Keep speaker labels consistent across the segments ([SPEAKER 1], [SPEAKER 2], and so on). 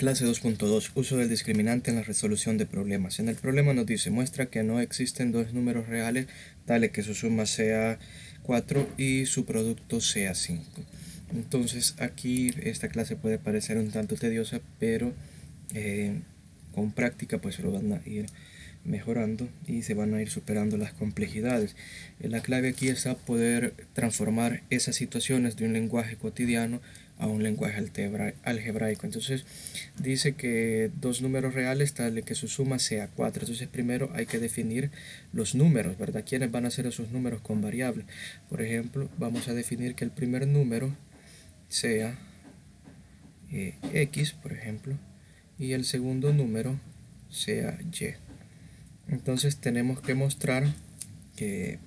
[SPEAKER 1] Clase 2.2. Uso del discriminante en la resolución de problemas. En el problema nos dice, muestra que no existen dos números reales, dale que su suma sea 4 y su producto sea 5. Entonces aquí esta clase puede parecer un tanto tediosa, pero con práctica pues lo van a ir mejorando y se van a ir superando las complejidades. La clave aquí está poder transformar esas situaciones de un lenguaje cotidiano a un lenguaje algebraico. Entonces dice que dos números reales tal que su suma sea 4. Entonces primero hay que definir los números, ¿verdad? ¿Quiénes van a ser esos números con variables? Por ejemplo, vamos a definir que el primer número sea x, por ejemplo, y el segundo número sea y. Entonces tenemos que mostrar que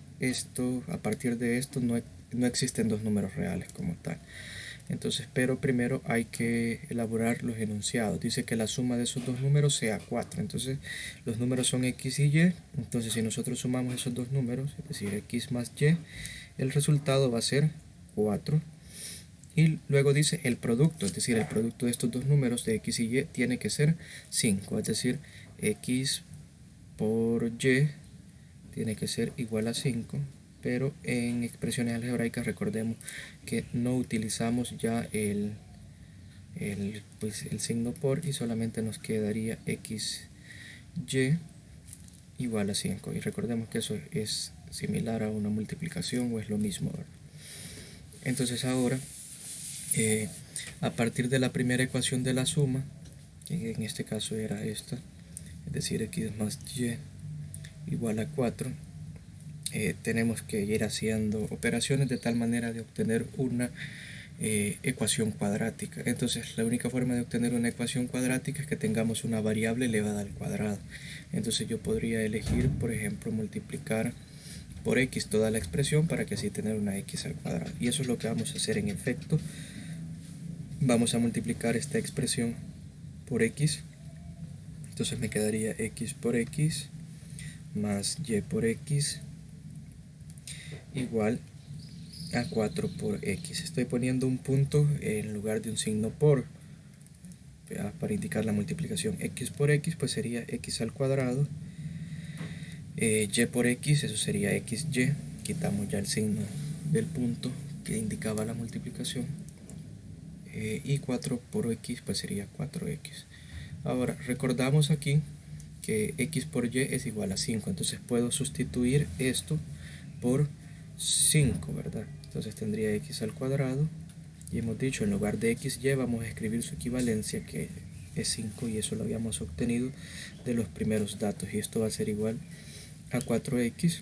[SPEAKER 1] a partir de esto no existen dos números reales como tal. Entonces, pero primero hay que elaborar los enunciados. Dice que la suma de esos dos números sea 4. Entonces, los números son x y y. Entonces, si nosotros sumamos esos dos números, es decir, x más y, el resultado va a ser 4. Y luego dice el producto, es decir, el producto de estos dos números de x y y tiene que ser 5. Es decir, x por y tiene que ser igual a 5, pero en expresiones algebraicas recordemos que no utilizamos ya el signo por y solamente nos quedaría x y igual a 5, y recordemos que eso es similar a una multiplicación o es lo mismo, ¿verdad? Entonces ahora a partir de la primera ecuación de la suma, que en este caso era esta, es decir, x más y igual a 4, tenemos que ir haciendo operaciones de tal manera de obtener una ecuación cuadrática. Entonces la única forma de obtener una ecuación cuadrática es que tengamos una variable elevada al cuadrado. Entonces yo podría elegir, por ejemplo, multiplicar por x toda la expresión para que así tener una x al cuadrado. Y eso es lo que vamos a hacer en efecto. Vamos a multiplicar esta expresión por x. Entonces me quedaría x por x más y por x igual a 4 por x. Estoy poniendo un punto en lugar de un signo por para indicar la multiplicación. X por x pues sería x al cuadrado, y por x, eso sería xy. Quitamos ya el signo del punto que indicaba la multiplicación, y 4 por x pues sería 4x. Ahora recordamos aquí que x por y es igual a 5, entonces puedo sustituir esto por 5, ¿verdad? Entonces tendría x al cuadrado, y hemos dicho en lugar de xy vamos a escribir su equivalencia, que es 5, y eso lo habíamos obtenido de los primeros datos, y esto va a ser igual a 4x.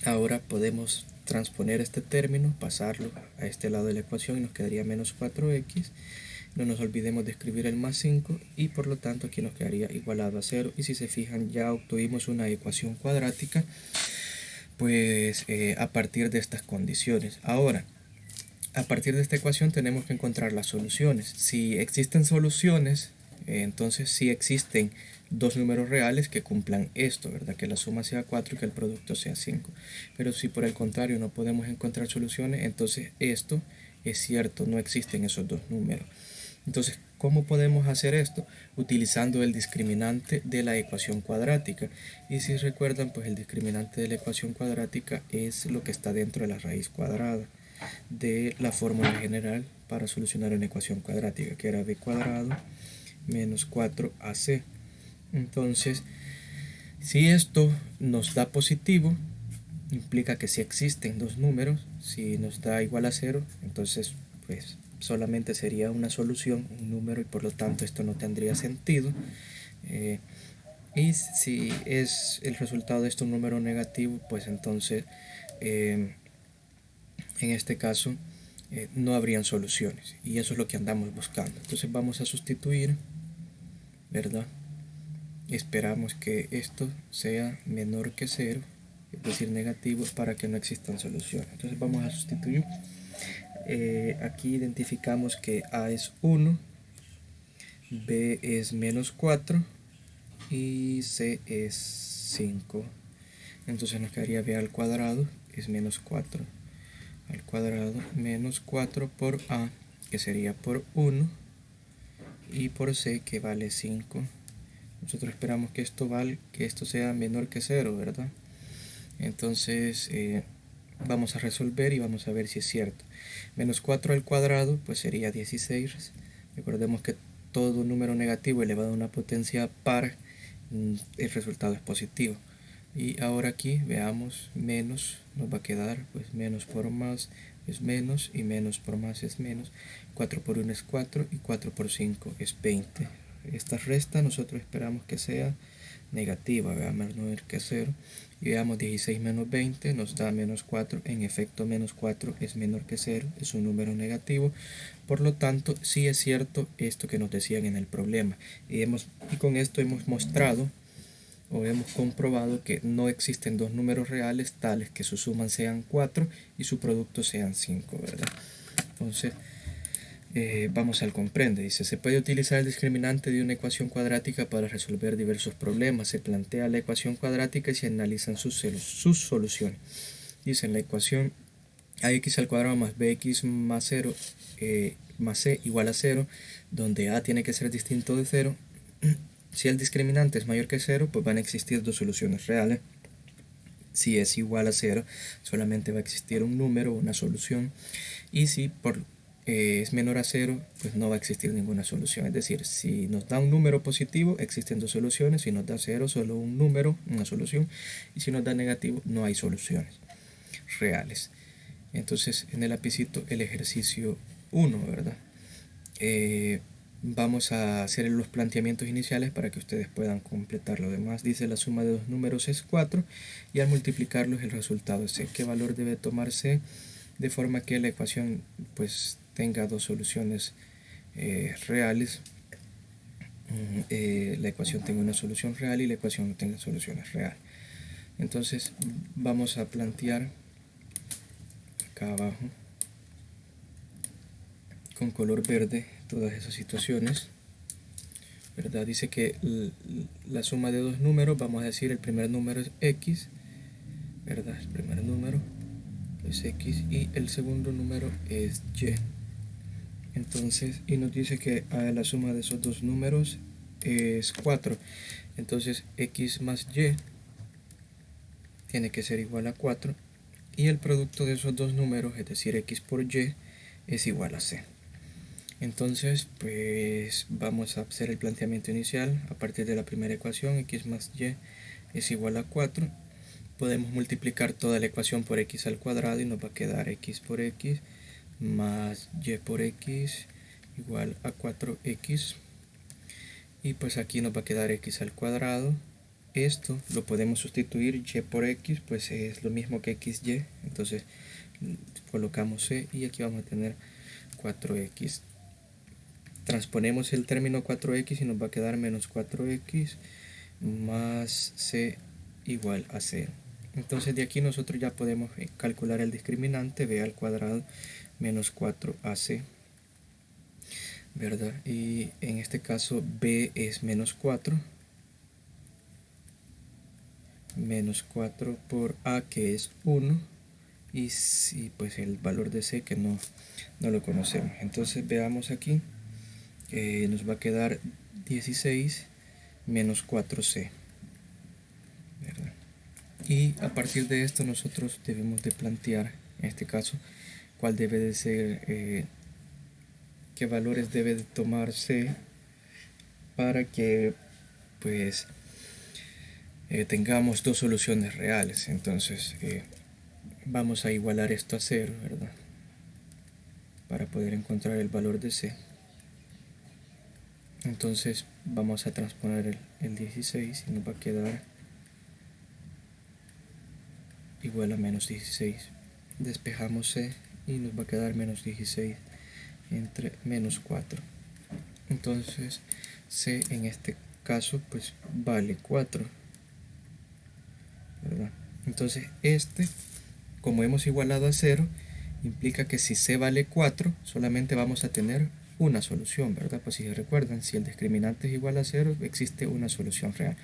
[SPEAKER 1] Ahora podemos transponer este término, pasarlo a este lado de la ecuación y nos quedaría menos 4x. No nos olvidemos de escribir el más 5 y por lo tanto aquí nos quedaría igualado a 0. Y si se fijan, ya obtuvimos una ecuación cuadrática pues a partir de estas condiciones. Ahora, a partir de esta ecuación tenemos que encontrar las soluciones. Si existen soluciones, entonces sí existen dos números reales que cumplan esto, ¿verdad? Que la suma sea 4 y que el producto sea 5. Pero si por el contrario no podemos encontrar soluciones, entonces esto es cierto, no existen esos dos números. Entonces, ¿cómo podemos hacer esto? Utilizando el discriminante de la ecuación cuadrática. Y si recuerdan, pues el discriminante de la ecuación cuadrática es lo que está dentro de la raíz cuadrada de la fórmula general para solucionar una ecuación cuadrática, que era b cuadrado menos 4ac. Entonces, si esto nos da positivo, implica que si existen dos números. Si nos da igual a 0, entonces pues solamente sería una solución, un número, y por lo tanto esto no tendría sentido. Y si es el resultado de esto un número negativo, pues entonces en este caso no habrían soluciones, y eso es lo que andamos buscando. Entonces vamos a sustituir, ¿verdad? Esperamos que esto sea menor que 0, es decir, negativo, para que no existan soluciones. Entonces vamos a sustituir. Aquí identificamos que A es 1, B es menos 4 y C es 5. Entonces nos quedaría B al cuadrado es menos 4 al cuadrado menos 4 por A, que sería por 1, y por c que vale 5. Nosotros esperamos que esto sea menor que 0, ¿verdad? Entonces vamos a resolver y vamos a ver si es cierto. Menos 4 al cuadrado pues sería 16. Recordemos que todo número negativo elevado a una potencia par, el resultado es positivo. Y ahora aquí veamos, menos nos va a quedar pues menos por más es menos y menos por más es menos. 4 por 1 es 4 y 4 por 5 es 20. Esta resta nosotros esperamos que sea negativa, veamos menor que 0. Y veamos 16 menos 20 nos da menos 4. En efecto, menos 4 es menor que 0, es un número negativo. Por lo tanto, sí es cierto esto que nos decían en el problema. Y con esto hemos mostrado o hemos comprobado que no existen dos números reales tales que su suma sean 4 y su producto sean 5, ¿verdad? Entonces, vamos al comprende. Dice, se puede utilizar el discriminante de una ecuación cuadrática para resolver diversos problemas. Se plantea la ecuación cuadrática y se analizan sus soluciones. Dice, en la ecuación ax al cuadrado más bx más 0 más c igual a 0, donde a tiene que ser distinto de 0. Si el discriminante es mayor que 0, pues van a existir dos soluciones reales. Si es igual a 0, solamente va a existir un número, una solución. Y si es menor a 0, pues no va a existir ninguna solución. Es decir, si nos da un número positivo, existen dos soluciones. Si nos da 0, solo un número, una solución. Y si nos da negativo, no hay soluciones reales. Entonces, en el lapicito, el ejercicio 1, ¿verdad? Vamos a hacer los planteamientos iniciales para que ustedes puedan completar lo demás. Dice, la suma de dos números es 4 y al multiplicarlos el resultado es c. ¿Qué valor debe tomar c? De forma que la ecuación pues tenga dos soluciones reales. La ecuación tenga una solución real y la ecuación no tenga soluciones reales. Entonces vamos a plantear acá abajo con color verde todas esas situaciones, ¿verdad? Dice que la suma de dos números, vamos a decir el primer número es x, ¿verdad? El primer número es x y el segundo número es y. Entonces, y nos dice que la suma de esos dos números es 4. Entonces x más y tiene que ser igual a 4 y el producto de esos dos números, es decir x por y, es igual a c. Entonces, pues vamos a hacer el planteamiento inicial a partir de la primera ecuación, x más y es igual a 4. Podemos multiplicar toda la ecuación por x al cuadrado y nos va a quedar x por x más y por x igual a 4x. Y pues aquí nos va a quedar x al cuadrado. Esto lo podemos sustituir, y por x, pues es lo mismo que xy. Entonces colocamos c y aquí vamos a tener 4x. Transponemos el término 4x y nos va a quedar menos 4x más c igual a 0. Entonces de aquí nosotros ya podemos calcular el discriminante, b al cuadrado menos 4ac, ¿verdad? Y en este caso b es menos 4 por a, que es 1, y si pues el valor de c que no lo conocemos. Entonces veamos aquí, nos va a quedar 16 menos 4c, ¿verdad? Y a partir de esto nosotros debemos de plantear, en este caso, cuál debe de ser, qué valores debe de tomar c para que pues tengamos dos soluciones reales. Entonces vamos a igualar esto a 0, ¿verdad? Para poder encontrar el valor de c. Entonces vamos a transponer el 16 y nos va a quedar igual a menos 16. Despejamos c y nos va a quedar menos 16 entre menos 4. Entonces c en este caso pues vale 4, ¿verdad? Entonces como hemos igualado a 0, implica que si c vale 4, solamente vamos a tener una solución, ¿verdad? Pues si se recuerdan, si el discriminante es igual a 0, existe una solución real.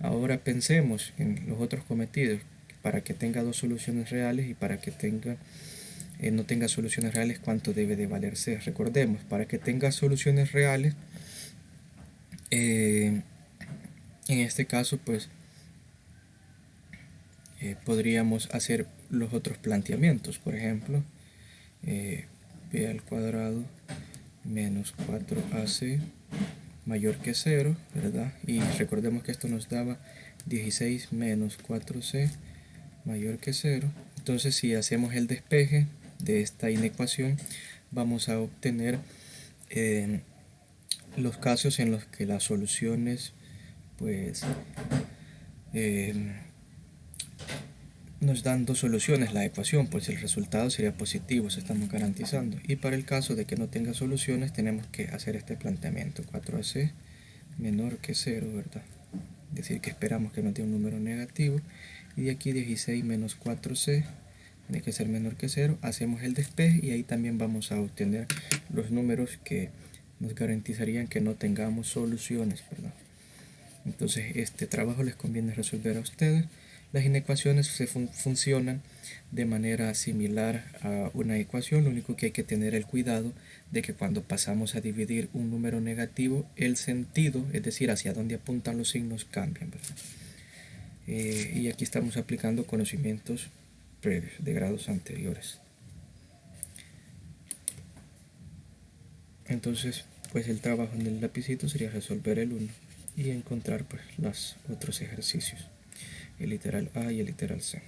[SPEAKER 1] Ahora pensemos en los otros cometidos, para que tenga dos soluciones reales y para que no tenga soluciones reales, ¿cuánto debe de valer c? Recordemos, para que tenga soluciones reales, En este caso, pues podríamos hacer los otros planteamientos. Por ejemplo, b al cuadrado menos 4ac mayor que 0, ¿verdad? Y recordemos que esto nos daba 16 menos 4c mayor que 0. Entonces, si hacemos el despeje de esta inecuación, vamos a obtener los casos en los que las soluciones pues nos dan dos soluciones la ecuación, pues el resultado sería positivo, se estamos garantizando. Y para el caso de que no tenga soluciones, tenemos que hacer este planteamiento: 4ac menor que 0, ¿verdad? Es decir, que esperamos que no tenga un número negativo. Y de aquí 16 menos 4c tiene que ser menor que 0. Hacemos el despeje y ahí también vamos a obtener los números que nos garantizarían que no tengamos soluciones, ¿verdad? Entonces este trabajo les conviene resolver a ustedes. Las inecuaciones funcionan de manera similar a una ecuación, lo único que hay que tener el cuidado de que cuando pasamos a dividir un número negativo, el sentido, es decir, hacia dónde apuntan los signos, cambian, ¿verdad? Y aquí estamos aplicando conocimientos previos de grados anteriores. Entonces, pues el trabajo en el lapicito sería resolver el 1 y encontrar pues los otros ejercicios, el literal A y el literal C.